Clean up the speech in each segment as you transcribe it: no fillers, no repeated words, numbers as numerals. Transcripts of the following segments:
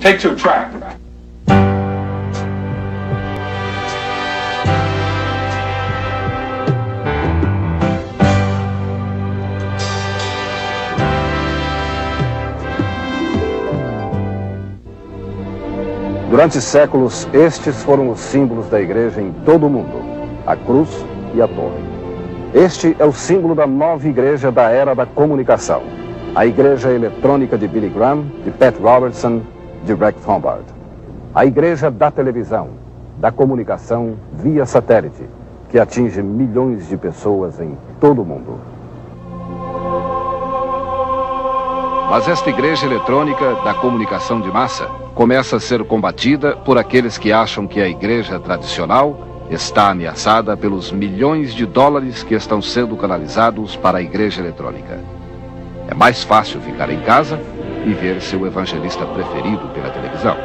Take to a track. Durante séculos, estes foram os símbolos da igreja em todo o mundo, a cruz e a torre. Este é o símbolo da nova igreja da era da comunicação, a igreja eletrônica de Billy Graham, de Pat Robertson, de Rex Humbard. A igreja da televisão, da comunicação via satélite, que atinge milhões de pessoas em todo o mundo. Mas esta igreja eletrônica da comunicação de massa começa a ser combatida por aqueles que acham que a igreja tradicional está ameaçada pelos milhões de dólares que estão sendo canalizados para a igreja eletrônica. É mais fácil ficar em casa e ver seu evangelista preferido pela televisão.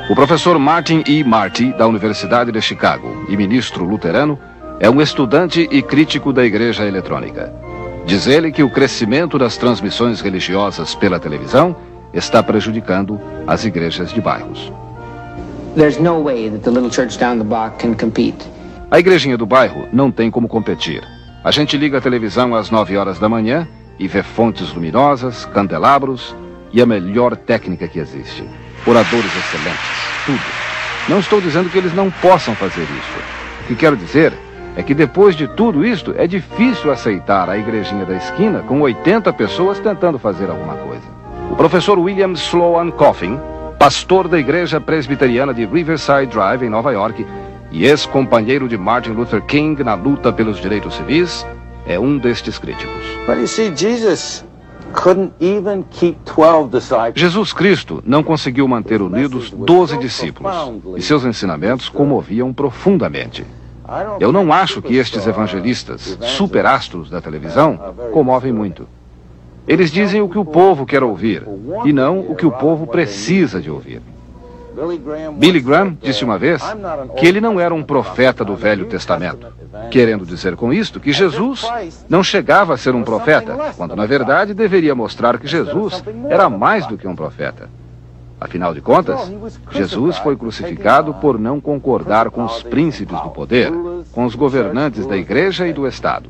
O professor Martin E. Marty, da Universidade de Chicago e ministro luterano, é um estudante e crítico da igreja eletrônica. Diz ele que o crescimento das transmissões religiosas pela televisão está prejudicando as igrejas de bairros. There's no way that the little church down the block can compete. A igrejinha do bairro não tem como competir. A gente liga a televisão às 9 horas da manhã e vê fontes luminosas, candelabros e a melhor técnica que existe. Oradores excelentes, tudo. Não estou dizendo que eles não possam fazer isso. O que quero dizer é que depois de tudo isto, é difícil aceitar a igrejinha da esquina com 80 pessoas tentando fazer alguma coisa. O professor William Sloan Coffin, pastor da igreja presbiteriana de Riverside Drive, em Nova York, e ex-companheiro de Martin Luther King na luta pelos direitos civis, é um destes críticos. Jesus Cristo não conseguiu manter unidos 12 discípulos, e seus ensinamentos comoviam profundamente. Eu não acho que estes evangelistas, superastros da televisão, comovem muito. Eles dizem o que o povo quer ouvir, e não o que o povo precisa de ouvir. Billy Graham disse uma vez que ele não era um profeta do Velho Testamento, querendo dizer com isto que Jesus não chegava a ser um profeta, quando na verdade deveria mostrar que Jesus era mais do que um profeta. Afinal de contas, Jesus foi crucificado por não concordar com os príncipes do poder, com os governantes da igreja e do Estado.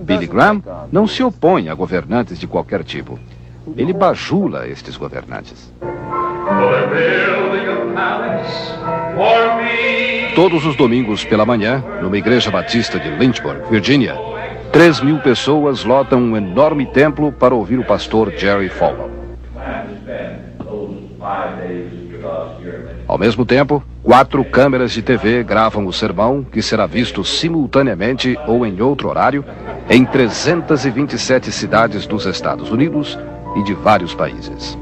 Billy Graham não se opõe a governantes de qualquer tipo. Ele bajula estes governantes. Todos os domingos pela manhã, numa igreja batista de Lynchburg, Virgínia, 3.000 pessoas lotam um enorme templo para ouvir o pastor Jerry Falwell. Ao mesmo tempo, 4 câmeras de TV gravam o sermão, que será visto simultaneamente ou em outro horário, em 327 cidades dos Estados Unidos e de vários países.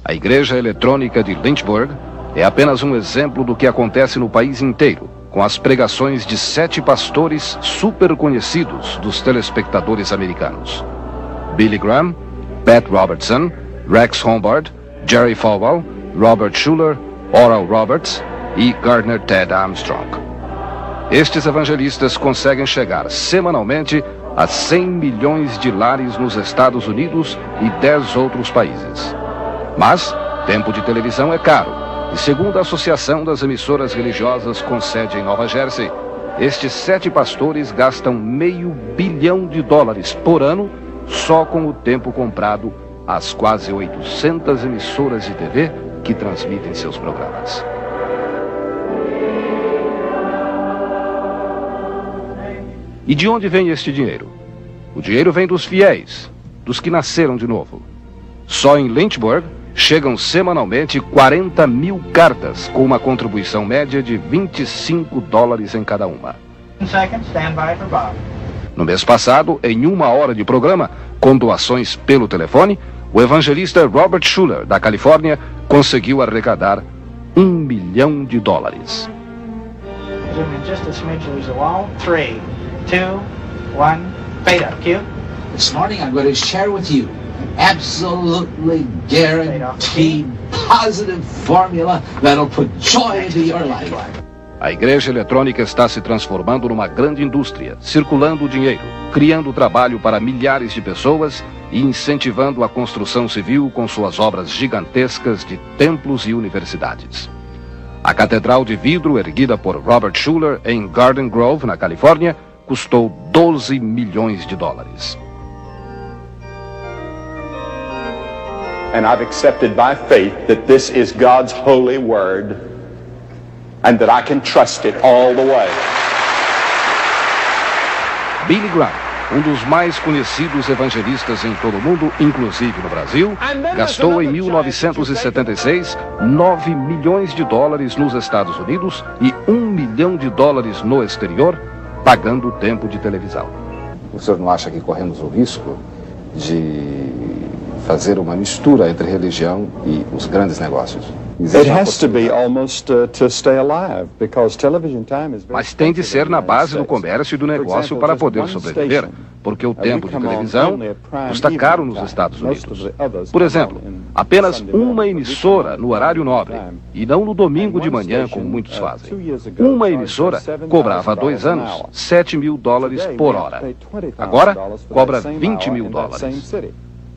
A igreja eletrônica de Lynchburg é apenas um exemplo do que acontece no país inteiro, com as pregações de 7 pastores super conhecidos dos telespectadores americanos: Billy Graham, Pat Robertson, Rex Humbard, Jerry Falwell, Robert Schuller, Oral Roberts e Gardner Ted Armstrong. Estes evangelistas conseguem chegar semanalmente a 100 milhões de lares nos Estados Unidos e 10 outros países. Mas tempo de televisão é caro, e segundo a Associação das Emissoras Religiosas com sede em Nova Jersey, estes 7 pastores gastam $500 milhão por ano só com o tempo comprado às quase 800 emissoras de TV que transmitem seus programas. E de onde vem este dinheiro? O dinheiro vem dos fiéis, dos que nasceram de novo. Só em Lynchburg chegam semanalmente 40.000 cartas com uma contribuição média de $25 em cada uma. No mês passado, em 1 hora de programa, com doações pelo telefone, o evangelista Robert Schuller, da Califórnia, conseguiu arrecadar $1 milhão. This morning I'm going to share with you an absolutely guaranteed positive formula that'll put joy into your life. A igreja eletrônica está se transformando numa grande indústria, circulando o dinheiro, criando trabalho para milhares de pessoas e incentivando a construção civil com suas obras gigantescas de templos e universidades. A catedral de vidro, erguida por Robert Schuller em Garden Grove, na Califórnia, custou 12 milhões de dólares. And I've accepted by faith that this is God's holy word and that I can trust it all the way. Billy Graham, um dos mais conhecidos evangelistas em todo o mundo, inclusive no Brasil, gastou em 1976 9 milhões de dólares nos Estados Unidos e 1 milhão de dólares no exterior, pagando tempo de televisão. O senhor não acha que corremos o risco de fazer uma mistura entre religião e os grandes negócios? Mas tem de ser na base do comércio e do negócio para poder sobreviver, porque o tempo de televisão custa caro nos Estados Unidos. Por exemplo, apenas uma emissora no horário nobre, e não no domingo de manhã, como muitos fazem. Uma emissora cobrava há 2 anos 7 mil dólares por hora. Agora, cobra 20 mil dólares.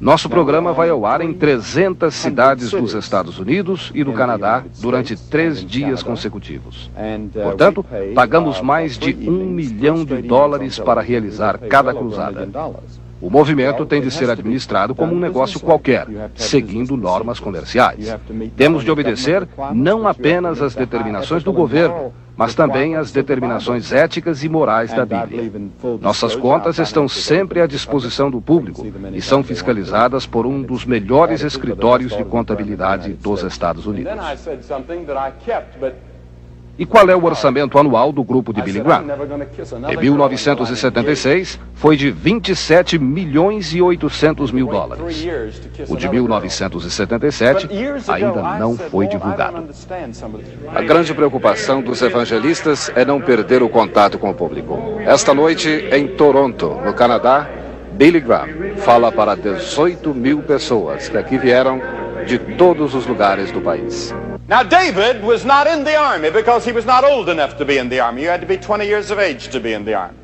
Nosso programa vai ao ar em 300 cidades dos Estados Unidos e do Canadá durante 3 dias consecutivos. Portanto, pagamos mais de 1 milhão de dólares para realizar cada cruzada. O movimento tem de ser administrado como um negócio qualquer, seguindo normas comerciais. Temos de obedecer não apenas às determinações do governo, mas também às determinações éticas e morais da Bíblia. Nossas contas estão sempre à disposição do público e são fiscalizadas por um dos melhores escritórios de contabilidade dos Estados Unidos. E qual é o orçamento anual do grupo de Billy Graham? Em 1976, foi de 27 milhões e 800 mil dólares. O de 1977 ainda não foi divulgado. A grande preocupação dos evangelistas é não perder o contato com o público. Esta noite, em Toronto, no Canadá, Billy Graham fala para 18 mil pessoas que aqui vieram de todos os lugares do país. Now, David was not in the army because he was not old enough to be in the army. You had to be 20 years of age to be in the army.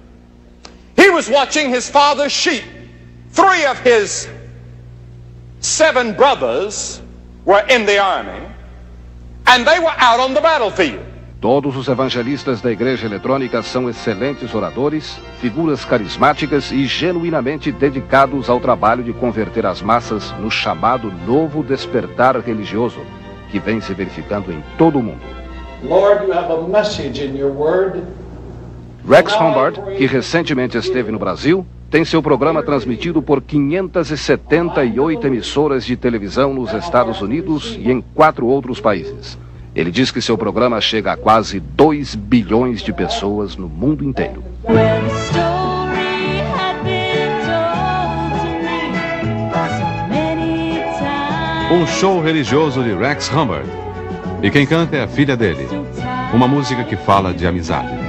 He was watching his father's sheep. 3 of his 7 brothers were in the army, and they were out on the battlefield. Todos os evangelistas da igreja eletrônica são excelentes oradores, figuras carismáticas e genuinamente dedicados ao trabalho de converter as massas no chamado novo despertar religioso, que vem se verificando em todo o mundo. Lord, you have a message in your word. Rex Humbard, que recentemente esteve no Brasil, tem seu programa transmitido por 578 emissoras de televisão nos Estados Unidos e em 4 outros países. Ele diz que seu programa chega a quase 2 bilhões de pessoas no mundo inteiro. Um show religioso de Rex Humbard. E quem canta é a filha dele. Uma música que fala de amizade.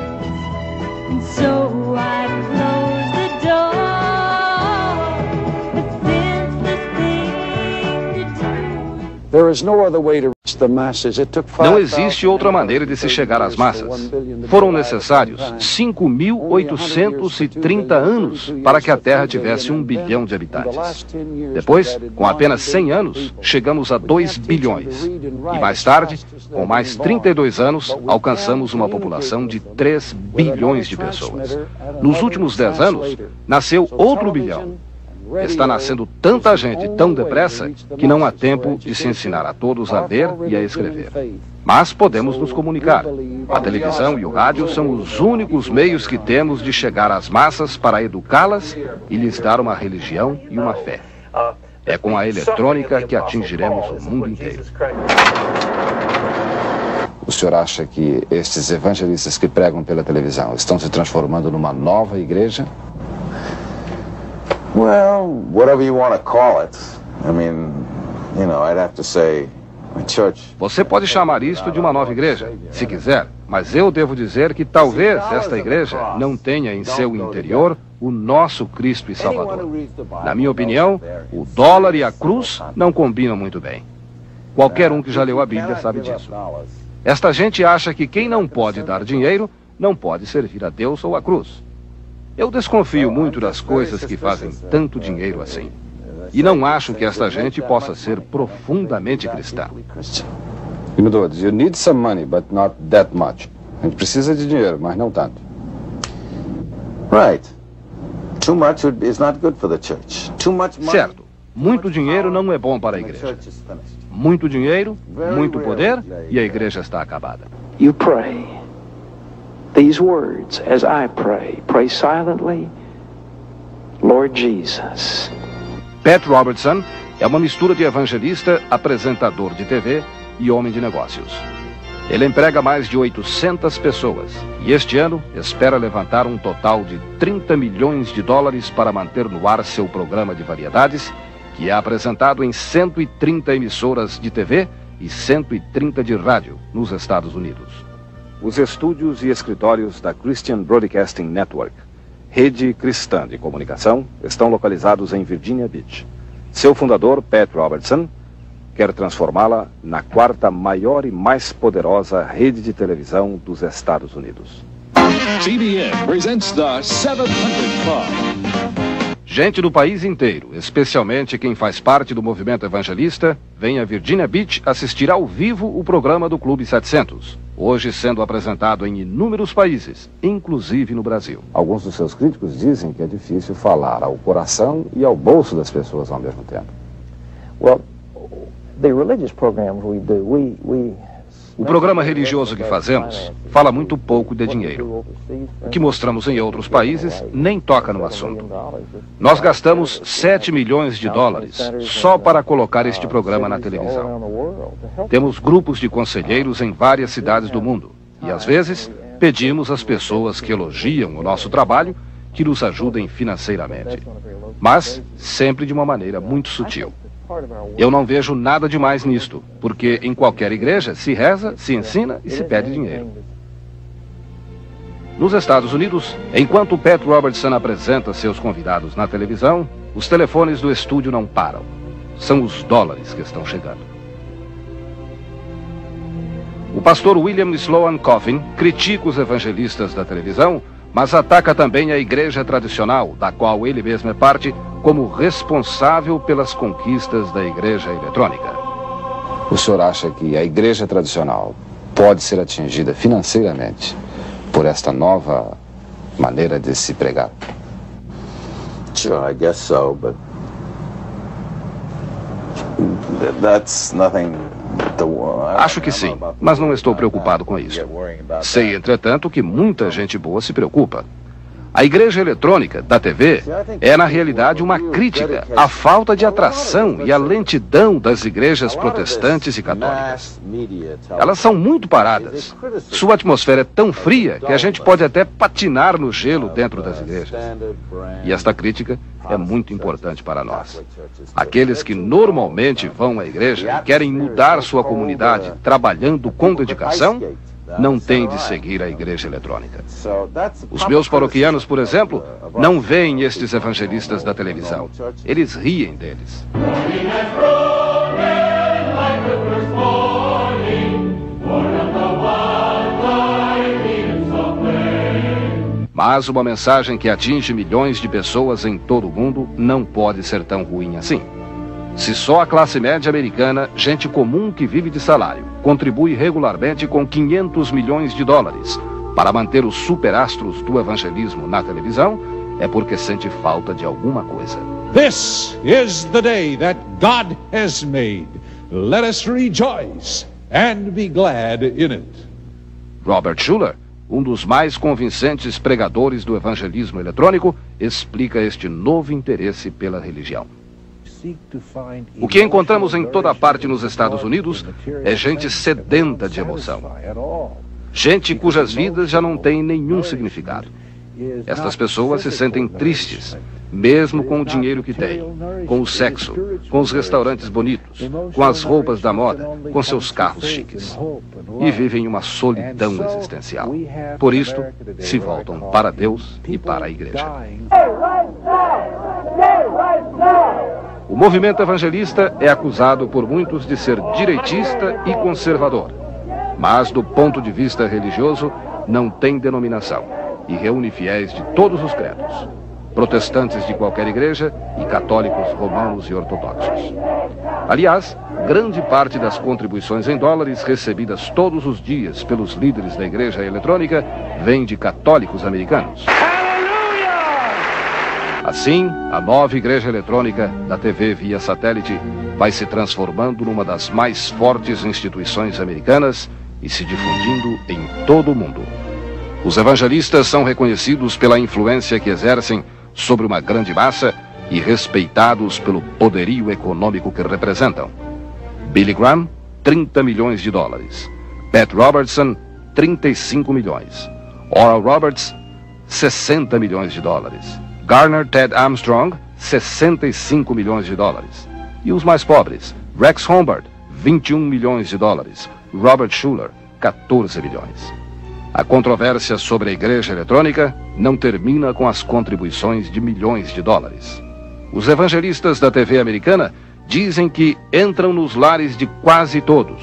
Não existe outra maneira de se chegar às massas. Foram necessários 5.830 anos para que a Terra tivesse 1 bilhão de habitantes. Depois, com apenas 100 anos, chegamos a 2 bilhões. E mais tarde, com mais 32 anos, alcançamos uma população de 3 bilhões de pessoas. Nos últimos 10 anos, nasceu outro bilhão. Está nascendo tanta gente tão depressa que não há tempo de se ensinar a todos a ler e a escrever. Mas podemos nos comunicar. A televisão e o rádio são os únicos meios que temos de chegar às massas para educá-las e lhes dar uma religião e uma fé. É com a eletrônica que atingiremos o mundo inteiro. O senhor acha que estes evangelistas que pregam pela televisão estão se transformando numa nova igreja? Well, whatever you want to call it. I mean, I'd have to say a church. Você pode chamar isto de uma nova igreja, se quiser, mas eu devo dizer que talvez esta igreja não tenha em seu interior o nosso Cristo e Salvador. Na minha opinião, o dólar e a cruz não combinam muito bem. Qualquer um que já leu a Bíblia sabe disso. Esta gente acha que quem não pode dar dinheiro não pode servir a Deus ou a cruz. Eu desconfio muito das coisas que fazem tanto dinheiro assim. E não acho que esta gente possa ser profundamente cristã. You need some money, but not that much. A gente precisa de dinheiro, mas não tanto. Right. Too much is not good for the church. Too much money. Certo. Muito dinheiro não é bom para a igreja. Muito dinheiro, muito poder e a igreja está acabada. You pray these words as I pray. Pray silently, Lord Jesus. Pat Robertson é uma mistura de evangelista, apresentador de TV e homem de negócios. Ele emprega mais de 800 pessoas e este ano espera levantar um total de 30 milhões de dólares para manter no ar seu programa de variedades, que é apresentado em 130 emissoras de TV e 130 de rádio nos Estados Unidos. Os estúdios e escritórios da Christian Broadcasting Network, rede cristã de comunicação, estão localizados em Virginia Beach. Seu fundador, Pat Robertson, quer transformá-la na quarta maior e mais poderosa rede de televisão dos Estados Unidos. CBN presents the 700 Club. Gente do país inteiro, especialmente quem faz parte do movimento evangelista, vem a Virginia Beach assistir ao vivo o programa do Clube 700, hoje sendo apresentado em inúmeros países, inclusive no Brasil. Alguns dos seus críticos dizem que é difícil falar ao coração e ao bolso das pessoas ao mesmo tempo. Well, the religious programs we do, O programa religioso que fazemos fala muito pouco de dinheiro. O que mostramos em outros países nem toca no assunto. Nós gastamos 7 milhões de dólares só para colocar este programa na televisão. Temos grupos de conselheiros em várias cidades do mundo e, às vezes, pedimos às pessoas que elogiam o nosso trabalho que nos ajudem financeiramente, mas sempre de uma maneira muito sutil. Eu não vejo nada demais nisto, porque em qualquer igreja se reza, se ensina e se pede dinheiro. Nos Estados Unidos, enquanto Pat Robertson apresenta seus convidados na televisão, os telefones do estúdio não param. São os dólares que estão chegando. O pastor William Sloan Coffin critica os evangelistas da televisão, mas ataca também a igreja tradicional, da qual ele mesmo é parte, como responsável pelas conquistas da igreja eletrônica. O senhor acha que a igreja tradicional pode ser atingida financeiramente por esta nova maneira de se pregar? Sure, I guess so, but that's nothing. Acho que sim, mas não estou preocupado com isso. Sei, entretanto, que muita gente boa se preocupa. A igreja eletrônica da TV é, na realidade, uma crítica à falta de atração e à lentidão das igrejas protestantes e católicas. Elas são muito paradas. Sua atmosfera é tão fria que a gente pode até patinar no gelo dentro das igrejas. E esta crítica é muito importante para nós. Aqueles que normalmente vão à igreja e querem mudar sua comunidade trabalhando com dedicação, não têm de seguir a igreja eletrônica. Os meus paroquianos, por exemplo, não veem estes evangelistas da televisão. Eles riem deles. Mas uma mensagem que atinge milhões de pessoas em todo o mundo não pode ser tão ruim assim. Se só a classe média americana, gente comum que vive de salário, contribui regularmente com 500 milhões de dólares para manter os superastros do evangelismo na televisão, é porque sente falta de alguma coisa. This is the day that God has made. Let us rejoice and be glad in it. Robert Schuller, um dos mais convincentes pregadores do evangelismo eletrônico, explica este novo interesse pela religião. O que encontramos em toda parte nos Estados Unidos é gente sedenta de emoção. Gente cujas vidas já não têm nenhum significado. Estas pessoas se sentem tristes, mesmo com o dinheiro que têm, com o sexo, com os restaurantes bonitos, com as roupas da moda, com seus carros chiques. E vivem uma solidão existencial. Por isto, se voltam para Deus e para a igreja. O movimento evangelista é acusado por muitos de ser direitista e conservador. mas do ponto de vista religioso não tem denominação e reúne fiéis de todos os credos, protestantes de qualquer igreja e católicos romanos e ortodoxos. Aliás, grande parte das contribuições em dólares recebidas todos os dias pelos líderes da igreja eletrônica vem de católicos americanos. Assim, a nova igreja eletrônica da TV via satélite vai se transformando numa das mais fortes instituições americanas e se difundindo em todo o mundo. Os evangelistas são reconhecidos pela influência que exercem sobre uma grande massa e respeitados pelo poderio econômico que representam. Billy Graham, 30 milhões de dólares. Pat Robertson, 35 milhões. Oral Roberts, 60 milhões de dólares. Garner Ted Armstrong, 65 milhões de dólares. E os mais pobres, Rex Humbard, 21 milhões de dólares. Robert Schuller, 14 milhões. A controvérsia sobre a igreja eletrônica não termina com as contribuições de milhões de dólares. Os evangelistas da TV americana dizem que entram nos lares de quase todos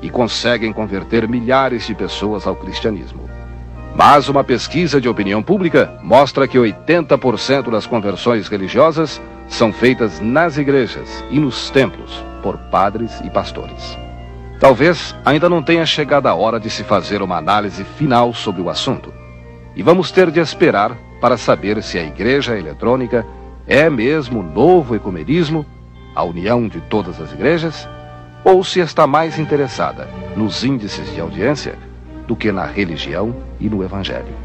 e conseguem converter milhares de pessoas ao cristianismo. Mas uma pesquisa de opinião pública mostra que 80% das conversões religiosas são feitas nas igrejas e nos templos por padres e pastores. Talvez ainda não tenha chegado a hora de se fazer uma análise final sobre o assunto. E vamos ter de esperar para saber se a igreja eletrônica é mesmo o novo ecumenismo, a união de todas as igrejas, ou se está mais interessada nos índices de audiência do que na religião e no evangelho.